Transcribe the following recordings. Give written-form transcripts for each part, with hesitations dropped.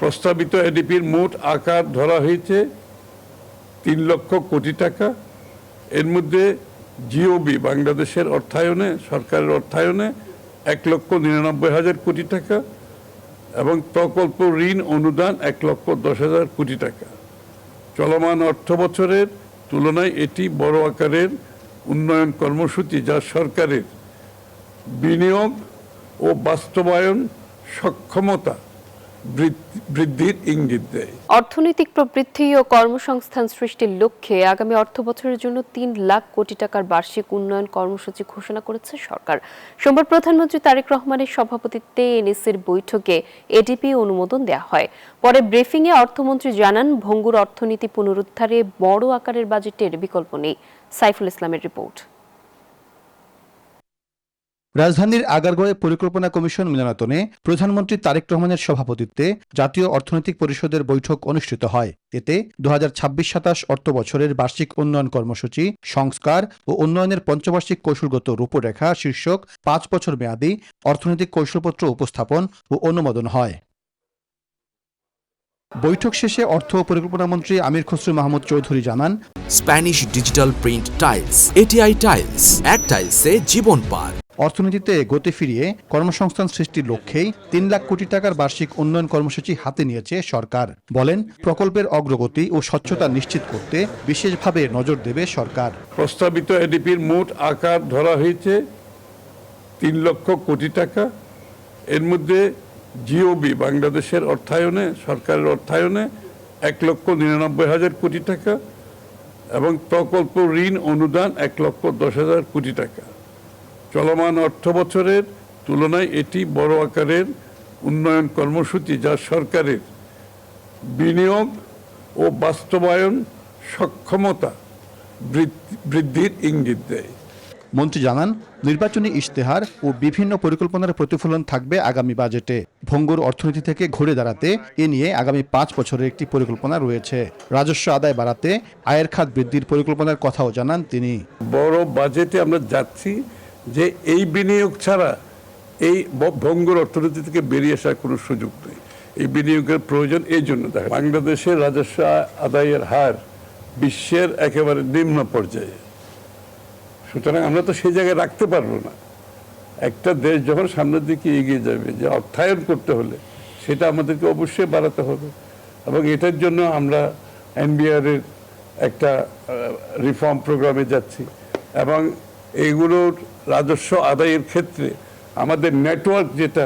প্রস্তাবিত এডিপির মোট আকার ধরা হয়েছে 3 লক্ষ কোটি টাকা। এর মধ্যে জিওবি বাংলাদেশের অর্থায়নে, সরকারের অর্থায়নে 1,99,000 কোটি টাকা এবং প্রকল্প ঋণ অনুদান 1,10,000 কোটি টাকা। চলমান অর্থ বছরের তুলনায় এটি বড় আকারের উন্নয়ন কর্মসূচি, যা সরকারের বিনিয়োগ ও বাস্তবায়ন সক্ষমতা বৃদ্ধির ইঙ্গিত দেয়। অর্থনৈতিক প্রবৃদ্ধি ও কর্মসংস্থান সৃষ্টির লক্ষ্যে আগামী অর্থবছরের জন্য 3 লাখ কোটি টাকার বার্ষিক উন্নয়ন কর্মসূচি ঘোষণা করেছে সরকার। সোমবার প্রধানমন্ত্রী তারেক রহমানের সভাপতিত্বে এনএসির বৈঠকে এডিপি অনুমোদন দেওয়া হয়। পরে ব্রিফিংয়ে অর্থমন্ত্রী জানান, ভঙ্গুর অর্থনীতি পুনরুদ্ধারে বড় আকারের বাজেটের বিকল্প নেই। সাইফুল ইসলামের রিপোর্ট। রাজধানীর আগারগাঁওয়ে পরিকল্পনা কমিশন মিলনায়তনে প্রধানমন্ত্রী তারেক রহমানের সভাপতিত্বে জাতীয় অর্থনৈতিক পরিষদের বৈঠক অনুষ্ঠিত হয়। এতে 2026-27 অর্থ বছরের বার্ষিক উন্নয়ন কর্মসূচি, সংস্কার ও উন্নয়নের পঞ্চবার্ষিক কৌশলগত রূপরেখা শীর্ষক 5 বছর মেয়াদী অর্থনৈতিক কৌশলপত্র উপস্থাপন ও অনুমোদন হয়। বৈঠক শেষে অর্থ ও পরিকল্পনা মন্ত্রী আমির খসরু মাহমুদ চৌধুরী জানান, Spanish digital print tiles, ATI tiles, এক টাইলসে জীবন পার। অর্থনীতিতে গতি ফিরিয়ে কর্মসংস্থান সৃষ্টির লক্ষ্যেই 3 লাখ কোটি টাকার বার্ষিক উন্নয়ন কর্মসূচি হাতে নিয়েছে সরকার। বলেন, প্রকল্পের অগ্রগতি ও স্বচ্ছতা নিশ্চিত করতে বিশেষভাবে নজর দেবে সরকার। প্রস্তাবিত এডিপির মোট আকার ধরা হয়েছে 3 লক্ষ কোটি টাকা। এর মধ্যে জিওবি বাংলাদেশের অর্থায়নে, সরকারের অর্থায়নে 1,99,000 কোটি টাকা এবং প্রকল্প ঋণ অনুদান 1,10,000 কোটি টাকা। চলমান অর্থ বছরের তুলনায় এটি বড় আকারের উন্নয়ন কর্মসূচি, যা সরকারের বিনিয়োগ ও বাস্তবায়ন সক্ষমতা বৃদ্ধির ইঙ্গিত দেয়। মন্ত্রী জানান, নির্বাচনী ইশতেহার ও বিভিন্ন পরিকল্পনার প্রতিফলন থাকবে আগামী বাজেটে। ভঙ্গুর অর্থনীতি থেকে ঘুরে দাঁড়াতে এ নিয়ে আগামী 5 বছরের একটি পরিকল্পনা রয়েছে। রাজস্ব আদায় বাড়াতে আয়ের খাত বৃদ্ধির পরিকল্পনার কথাও জানান তিনি। বড় বাজেটে আমরা যাচ্ছি যে এই বিনিয়োগ ছাড়া এই ভঙ্গুর অর্থনীতি থেকে বেরিয়ে আসার কোনো সুযোগ নেই। এই বিনিয়োগের প্রয়োজন। এই জন্য দেখা বাংলাদেশের রাজস্ব আদায়ের হার বিশ্বের একেবারে নিম্ন পর্যায়ে। সুতরাং আমরা তো সেই জায়গায় রাখতে পারবো না। একটা দেশ যখন সামনের দিকে এগিয়ে যাবে, যে অর্থায়ন করতে হলে সেটা আমাদেরকে অবশ্যই বাড়াতে হবে। এবং এটার জন্য আমরা এনবিআর এর একটা রিফর্ম প্রোগ্রামে যাচ্ছি এবং এইগুলোর রাজস্ব আদায়ের ক্ষেত্রে আমাদের নেটওয়ার্ক যেটা,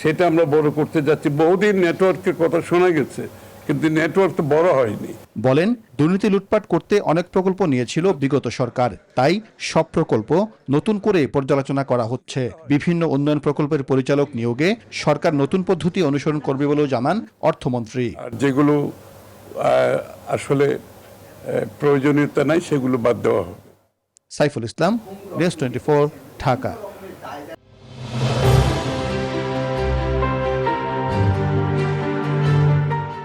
সেটা আমরা বড় করতে যাচ্ছি। বহুদিন নেটওয়ার্কের কথা শোনা গেছে, কিন্তু নেটওয়ার্ক তো বড় হয়নি। বলেন, দুর্নীতি লুটপাট করতে অনেক প্রকল্প নিয়েছিল বিগত সরকার, তাই সব প্রকল্প নতুন করে পর্যালোচনা করা হচ্ছে। বিভিন্ন উন্নয়ন প্রকল্পের পরিচালক নিয়োগে সরকার নতুন পদ্ধতি অনুসরণ করবে বলেও জানান অর্থমন্ত্রী। যেগুলো আসলে প্রয়োজনীয়তা নাই, সেগুলো বাদ দেওয়া হবে। সাইফুল ইসলাম, নিউজ 24, ঢাকা।